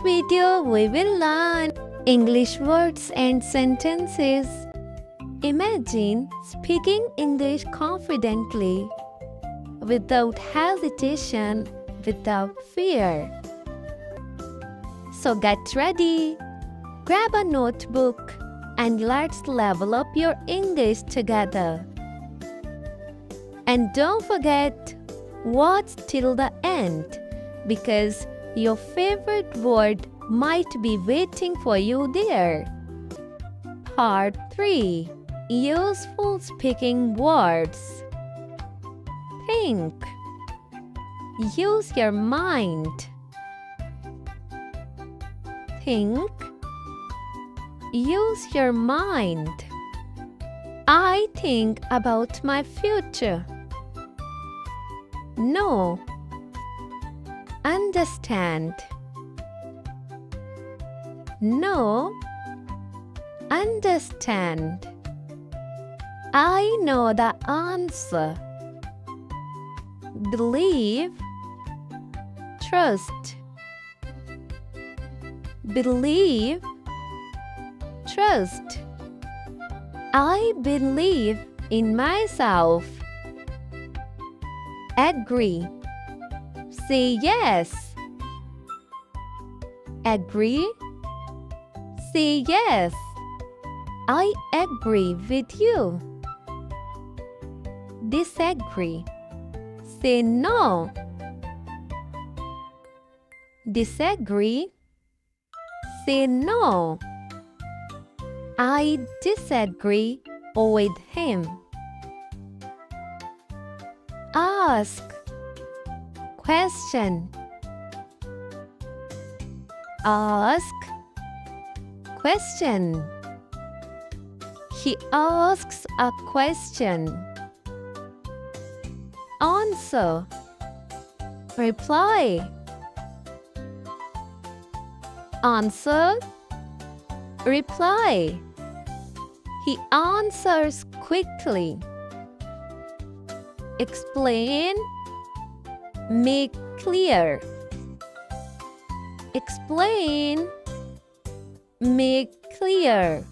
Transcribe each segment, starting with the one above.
video, we will learn English words and sentences. Imagine speaking English confidently, without hesitation, without fear. So get ready, grab a notebook, and let's level up your English together. And don't forget, watch till the end, because your favorite word might be waiting for you there. Part 3. Useful speaking words. Think. Use your mind. Think. Use your mind. I think about my future. Know. Understand. Know. Understand. I know the answer. Believe. Trust. Believe. Trust. I believe in myself. Agree. Say yes. Agree. Say yes. I agree with you. Disagree. Say no. Disagree. Say no. I disagree with him. Ask. Question. Ask. Question. He asks a question. Answer. Reply. Answer. Reply. He answers quickly. Explain. Make clear. Explain. Make clear.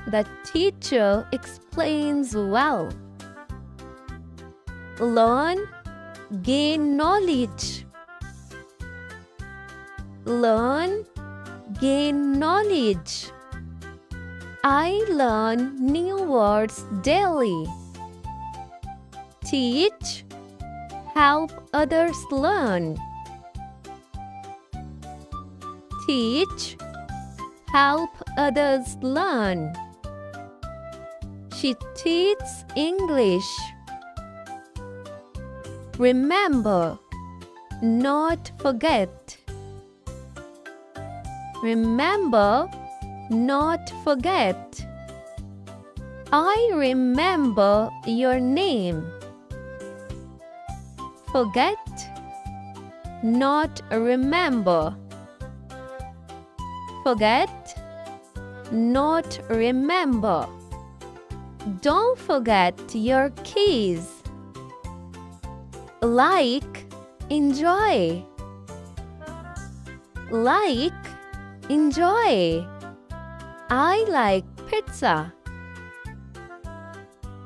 The teacher explains well. Learn. Gain knowledge. Learn. Gain knowledge. I learn new words daily. Teach. Help others learn. Teach. Help others learn. She teaches English. Remember, not forget. Remember, not forget. I remember your name. Forget, not remember. Forget, not remember. Don't forget your keys. Like, enjoy. Like, enjoy. I like pizza.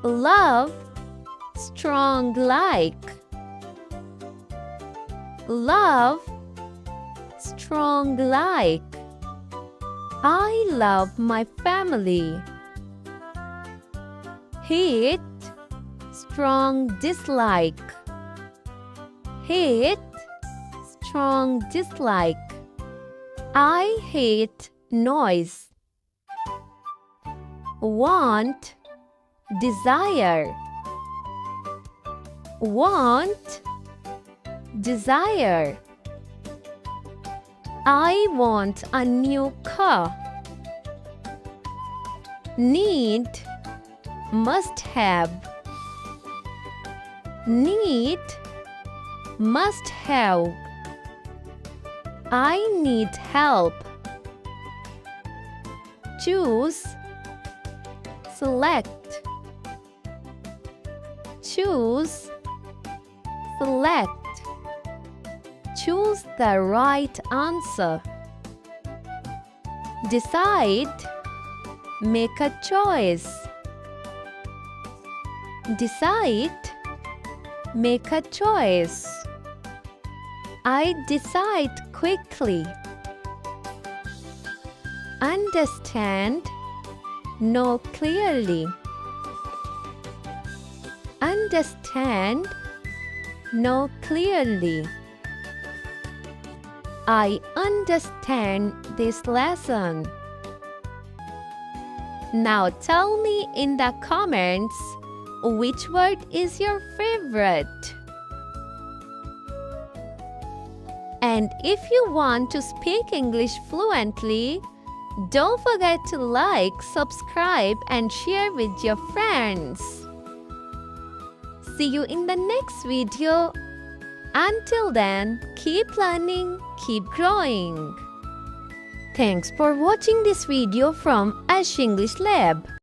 Love, strong like. Love, strong like. I love my family. Hate, strong dislike. Hate, strong dislike. I hate noise. Want, desire. Want, desire. I want a new car. Need, must have. Need, must have. I need help. Choose. Select. Choose. Select. Choose the right answer. Decide. Make a choice. Decide. Make a choice. I decide quickly. Understand. Know clearly. Understand. Know clearly. I understand this lesson. Now tell me in the comments which word is your favorite. And if you want to speak English fluently, don't forget to like, subscribe, and share with your friends. See you in the next video. Until then, keep learning, keep growing. Thanks for watching this video from Ash English Lab.